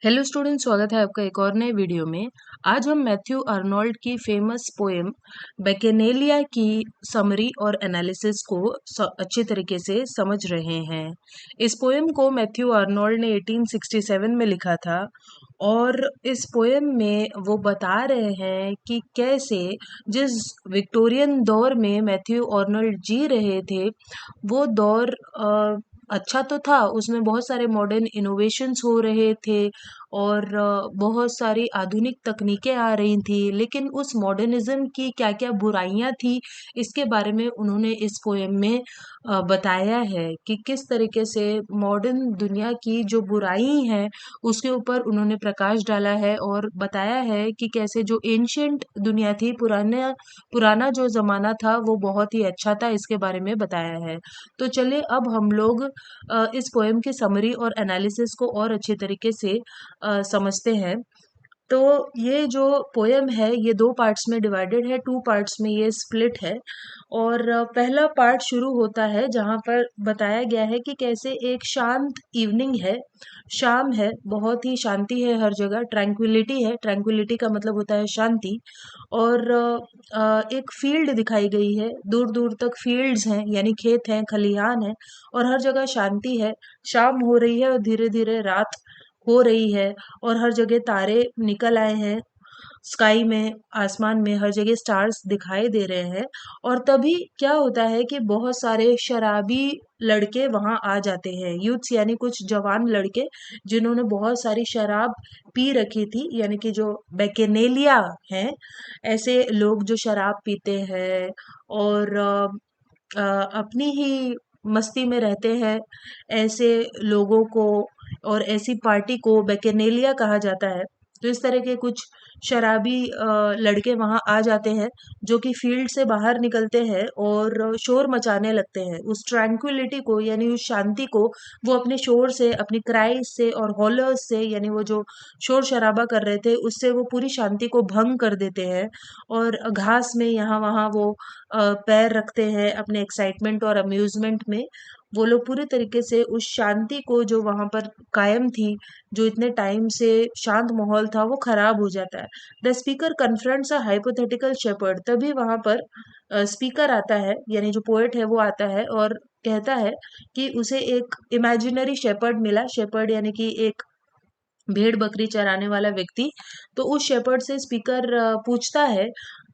Hello student, स्वागत है आपका एक और नए वीडियो में। आज हम मैथ्यू आर्नोल्ड की फेमस पोएम बैकेनेलिया की समरी और एनालिसिस को अच्छे तरीके से समझ रहे हैं। इस पोएम को मैथ्यू आर्नोल्ड ने 1867 में लिखा था और इस पोएम में वो बता रहे हैं कि कैसे जिस विक्टोरियन दौर में मैथ्यू आर्नोल्ड जी रहे थे वो दौर अच्छा तो था, उसमें बहुत सारे मॉडर्न इनोवेशंस हो रहे थे और बहुत सारी आधुनिक तकनीकें आ रही थी, लेकिन उस मॉडर्निज्म की क्या-क्या बुराइयां थी, इसके बारे में उन्होंने इस पोएम में बताया है कि किस तरीके से मॉडर्न दुनिया की जो बुराई है उसके ऊपर उन्होंने प्रकाश डाला है और बताया है कि कैसे जो एंशियंट दुनिया थी, पुराना जो ज़माना था वो बहुत ही अच्छा था, इसके बारे में बताया है। तो चलिए अब हम लोग इस पोएम की समरी और एनालिसिस को और अच्छे तरीके से समझते हैं। तो ये जो पोएम है ये 2 पार्ट्स में डिवाइडेड है, 2 पार्ट्स में ये स्प्लिट है और पहला पार्ट शुरू होता है जहाँ पर बताया गया है कि कैसे एक शांत इवनिंग है, शाम है, बहुत ही शांति है हर जगह, ट्रैंक्विलिटी है, ट्रैंक्विलिटी का मतलब होता है शांति और एक फील्ड दिखाई गई है, दूर-दूर तक फील्ड्स हैं यानी खेत हैं, खलिहान है और हर जगह शांति है, शाम हो रही है और धीरे-धीरे रात हो रही है और हर जगह तारे निकल आए हैं, स्काई में, आसमान में हर जगह स्टार्स दिखाई दे रहे हैं और तभी क्या होता है कि बहुत सारे शराबी लड़के वहां आ जाते हैं, यूथ्स यानी कुछ जवान लड़के जिन्होंने बहुत सारी शराब पी रखी थी, यानी कि जो बैकेनेलिया हैं, ऐसे लोग जो शराब पीते हैं और अपनी ही मस्ती में रहते हैं, ऐसे लोगों को और ऐसी पार्टी को बैकेनेलिया कहा जाता है। तो इस तरह के कुछ शराबी लड़के वहाँ आ जाते हैं जो कि फील्ड से बाहर निकलते हैं और शोर मचाने लगते हैं। उस ट्रैंक्विलिटी को यानी उस शांति को वो अपने शोर से, अपनी क्राइज़ से और हॉलर्स से यानी वो जो शोर-शराबा कर रहे थे उससे वो पूरी शांति को भंग कर देते हैं और घास में यहाँ-वहाँ वो पैर रखते हैं अपने एक्साइटमेंट और अम्यूज़मेंट में। वो लोग पूरी तरीके से उस शांति को जो वहाँ पर कायम थी, जो इतने टाइम से शांत माहौल था, वो खराब हो जाता है। The speaker confronts a hypothetical shepherd, तभी वहाँ पर स्पीकर आता है, यानी जो पोएट है वो आता है और कहता है कि उसे एक इमेजिनरी शेपर्ड मिला, शेपर्ड यानी कि एक भेड़ बकरी चराने वाला व्यक्ति। तो उस शेपर्ड से स्पीकर पूछता है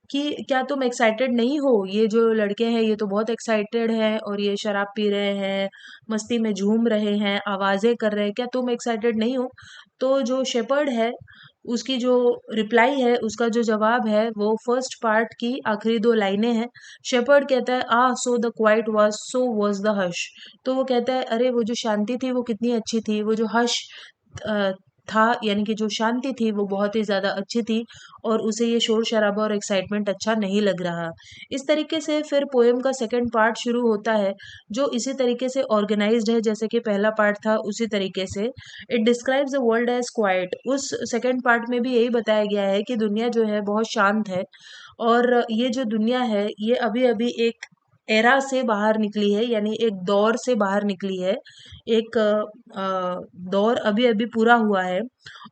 कि क्या तुम एक्साइटेड नहीं हो? ये जो लड़के हैं ये तो बहुत एक्साइटेड हैं और ये शराब पी रहे हैं, मस्ती में झूम रहे हैं, आवाज़ें कर रहे हैं, क्या तुम एक्साइटेड नहीं हो? तो जो शेपर्ड है उसकी जो रिप्लाई है, उसका जो जवाब है वो फर्स्ट पार्ट की आखिरी 2 लाइनें हैं। शेपर्ड कहता है, so the quite was so was the hush. तो वो कहता है अरे वो जो शांति थी वो कितनी अच्छी थी, वो जो हश अ, था यानी कि जो शांति थी वो बहुत ही ज़्यादा अच्छी थी और उसे ये शोर-शराबा और एक्साइटमेंट अच्छा नहीं लग रहा। इस तरीके से फिर पोएम का सेकंड पार्ट शुरू होता है, जो इसी तरीके से ऑर्गेनाइज़्ड है जैसे कि पहला पार्ट था उसी तरीके से। It describes the world as quite. उस सेकंड पार्ट में भी यही बताया गया है कि दुनिया जो है बहुत शांत है और ये जो दुनिया है ये अभी-अभी एक एरा से बाहर निकली है यानी एक दौर से बाहर निकली है। एक दौर अभी-अभी पूरा हुआ है।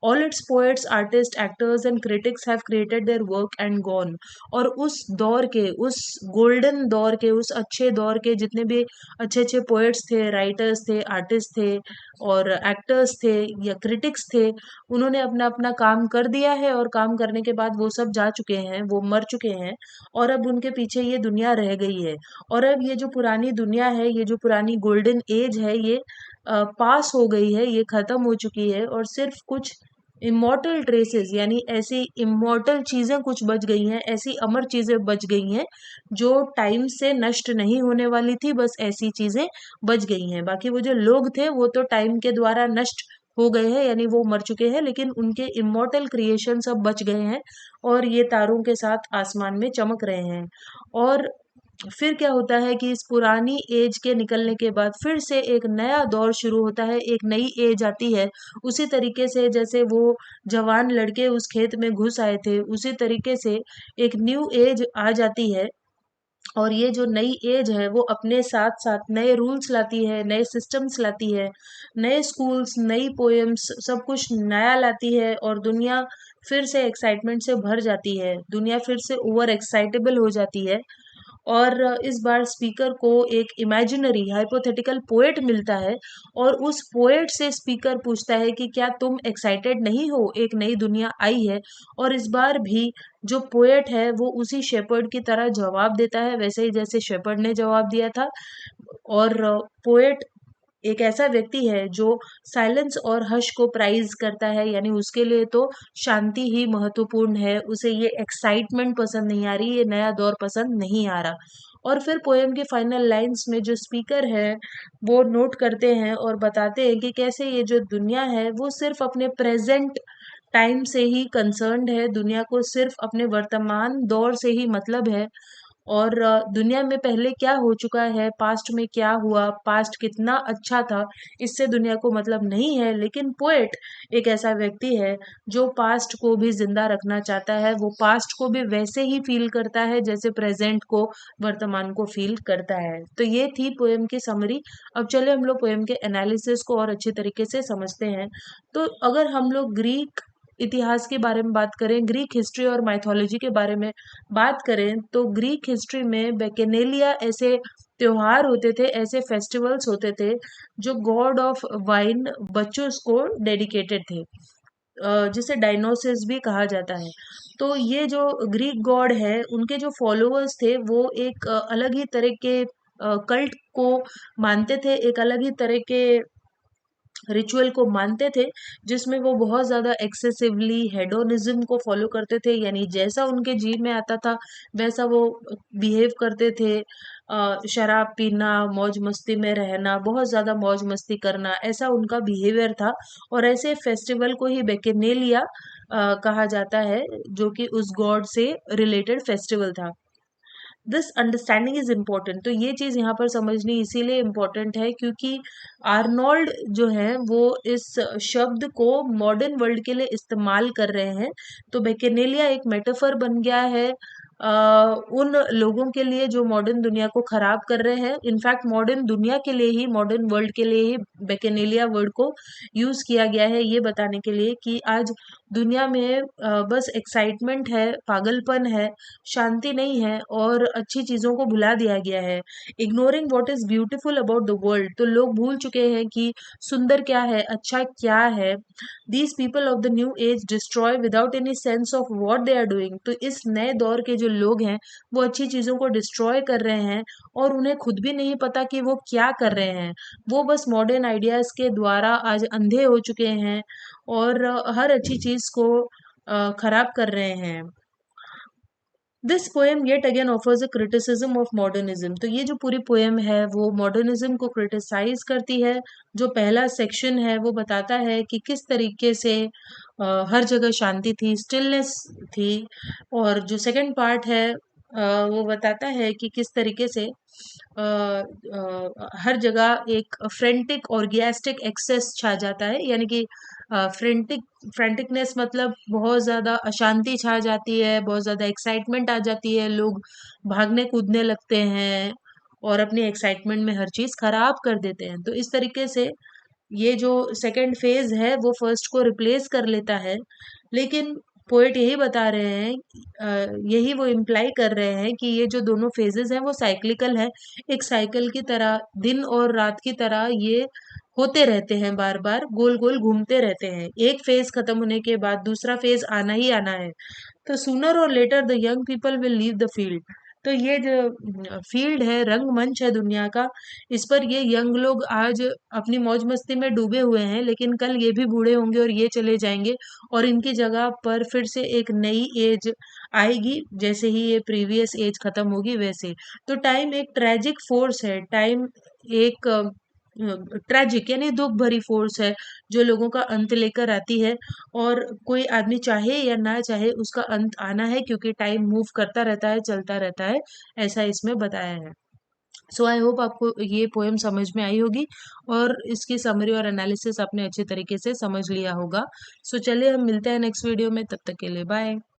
All it's poets, artist, actors and critics have created their work and gone. और उस दौर के, उस गोल्डन दौर के, उस अच्छे दौर के जितने भी अच्छे-अच्छे पोएट्स थे, राइटर्स थे, आर्टिस्ट थे और एक्टर्स थे या क्रिटिक्स थे, उन्होंने अपना-अपना काम कर दिया है और काम करने के बाद वो सब जा चुके हैं, वो मर चुके हैं और अब उनके पीछे ये दुनिया रह गई है। और अब ये जो पुरानी दुनिया है, ये जो पुरानी गोल्डन एज है, ये पास हो गई है, ये खत्म हो चुकी है और सिर्फ कुछ इमॉर्टल ट्रेसेस यानी ऐसी इमॉर्टल चीजें कुछ बच गई हैं, ऐसी अमर चीजें बच गई हैं जो टाइम से नष्ट नहीं होने वाली थी, बस ऐसी चीजें बच गई हैं। बाकी वो जो लोग थे वो तो टाइम के द्वारा नष्ट हो गए हैं यानी वो मर चुके हैं, लेकिन उनके इमॉर्टल क्रिएशन सब बच गए हैं और ये तारों के साथ आसमान में चमक रहे हैं। और फिर क्या होता है कि इस पुरानी एज के निकलने के बाद फिर से एक नया दौर शुरू होता है, एक नई एज आती है। उसी तरीके से जैसे वो जवान लड़के उस खेत में घुस आए थे, उसी तरीके से एक न्यू एज आ जाती है और ये जो नई एज है वो अपने साथ साथ नए रूल्स लाती है, नए सिस्टम्स लाती है, नए स्कूल्स, नई पोएम्स, सब कुछ नया लाती है और दुनिया फिर से एक्साइटमेंट से भर जाती है, दुनिया फिर से ओवर एक्साइटेबल हो जाती है। और इस बार स्पीकर को एक इमेजिनरी हाइपोथेटिकल पोएट मिलता है और उस पोएट से स्पीकर पूछता है कि क्या तुम एक्साइटेड नहीं हो, एक नई दुनिया आई है। और इस बार भी जो पोएट है वो उसी शेपर्ड की तरह जवाब देता है, वैसे ही जैसे शेपर्ड ने जवाब दिया था। और पोएट एक ऐसा व्यक्ति है जो साइलेंस और हश को प्राइज करता है, यानी उसके लिए तो शांति ही महत्वपूर्ण है, उसे ये एक्साइटमेंट पसंद नहीं आ रही, ये नया दौर पसंद नहीं आ रहा। और फिर पोएम के फाइनल लाइंस में जो स्पीकर है वो नोट करते हैं और बताते हैं कि कैसे ये जो दुनिया है वो सिर्फ अपने प्रेजेंट टाइम से ही कंसर्न्ड है, दुनिया को सिर्फ अपने वर्तमान दौर से ही मतलब है। और दुनिया में पहले क्या हो चुका है, पास्ट में क्या हुआ, पास्ट कितना अच्छा था, इससे दुनिया को मतलब नहीं है। लेकिन पोएट एक ऐसा व्यक्ति है जो पास्ट को भी जिंदा रखना चाहता है, वो पास्ट को भी वैसे ही फील करता है जैसे प्रेजेंट को, वर्तमान को फील करता है। तो ये थी पोएम की समरी। अब चले हम लोग पोएम के एनालिसिस को और अच्छी तरीके से समझते हैं। तो अगर हम लोग ग्रीक इतिहास के बारे में बात करें, ग्रीक हिस्ट्री और माइथोलॉजी के बारे में बात करें, तो ग्रीक हिस्ट्री में बैकेनेलिया ऐसे त्योहार होते थे, ऐसे फेस्टिवल्स होते थे जो गॉड ऑफ वाइन बच्चों को डेडिकेटेड थे, जिसे डायनोसिस भी कहा जाता है। तो ये जो ग्रीक गॉड है उनके जो फॉलोअर्स थे वो एक अलग ही तरह के कल्ट को मानते थे, एक अलग ही तरह के रिचुअल को मानते थे, जिसमें वो बहुत ज़्यादा एक्सेसिवली हेडोनिज्म को फॉलो करते थे, यानी जैसा उनके जी में आता था वैसा वो बिहेव करते थे। शराब पीना, मौज मस्ती में रहना, बहुत ज़्यादा मौज मस्ती करना, ऐसा उनका बिहेवियर था। और ऐसे फेस्टिवल को ही बैकेनेलिया कहा जाता है, जो कि उस गॉड से रिलेटेड फेस्टिवल था। This understanding is important. तो ये चीज़ यहाँ पर समझनी इसीलिए इम्पोर्टेंट है क्योंकि आर्नोल्ड जो है वो इस शब्द को मॉडर्न वर्ल्ड के लिए इस्तेमाल कर रहे हैं। तो बैकेनेलिया एक मेटाफर बन गया है उन लोगों के लिए जो मॉडर्न दुनिया को खराब कर रहे हैं। इनफैक्ट मॉडर्न दुनिया के लिए ही, मॉडर्न वर्ल्ड के लिए ही बैकेनेलिया वर्ड को यूज किया गया है, ये बताने के लिए कि आज दुनिया में बस एक्साइटमेंट है, पागलपन है, शांति नहीं है और अच्छी चीजों को भुला दिया गया है। Ignoring what is beautiful about the world. तो लोग भूल चुके हैं कि सुंदर क्या है, अच्छा क्या है। These people of the new age destroy without any sense of what they are doing. तो इस नए दौर के जो लोग हैं वो अच्छी चीजों को डिस्ट्रॉय कर रहे हैं और उन्हें खुद भी नहीं पता कि वो क्या कर रहे हैं। वो बस मॉडर्न आइडियाज के द्वारा आज अंधे हो चुके हैं और हर अच्छी चीज को खराब कर रहे हैं। This poem yet again offers a criticism of modernism. तो ये जो पूरी पोएम है वो मॉडर्निज्म को क्रिटिसाइज करती है। जो पहला सेक्शन है वो बताता है कि किस तरीके से हर जगह शांति थी, स्टिलनेस थी। और जो सेकंड पार्ट है वो बताता है कि किस तरीके से हर जगह एक फ्रेंटिक ऑर्गियास्टिक एक्सेस छा जाता है, यानी कि फ्रेंटिकनेस मतलब बहुत ज़्यादा अशांति छा जाती है, बहुत ज़्यादा एक्साइटमेंट आ जाती है, लोग भागने कूदने लगते हैं और अपनी एक्साइटमेंट में हर चीज़ खराब कर देते हैं। तो इस तरीके से ये जो सेकंड फेज है वो फर्स्ट को रिप्लेस कर लेता है। लेकिन पोएट यही बता रहे हैं, यही वो इम्प्लाई कर रहे हैं कि ये जो दोनों फेजेस हैं वो साइक्लिकल है। एक साइकिल की तरह, दिन और रात की तरह ये होते रहते हैं, बार बार गोल गोल घूमते रहते हैं। एक फेज खत्म होने के बाद दूसरा फेज आना ही आना है। तो सूनर और later the young people will leave the field. तो ये जो फील्ड है, रंगमंच है दुनिया का, इस पर ये यंग लोग आज अपनी मौज मस्ती में डूबे हुए हैं, लेकिन कल ये भी बूढ़े होंगे और ये चले जाएंगे और इनकी जगह पर फिर से एक नई एज आएगी, जैसे ही ये प्रीवियस एज खत्म होगी वैसे। तो टाइम एक ट्रेजिक फोर्स है, टाइम एक ट्रेजिक यानी दुख भरी फोर्स है जो लोगों का अंत लेकर आती है। और कोई आदमी चाहे या ना चाहे उसका अंत आना है, क्योंकि टाइम मूव करता रहता है, चलता रहता है, ऐसा इसमें बताया है। सो आई होप आपको ये पोएम समझ में आई होगी और इसकी समरी और एनालिसिस आपने अच्छे तरीके से समझ लिया होगा। सो चलिए हम मिलते हैं नेक्स्ट वीडियो में, तब तक के लिए बाय।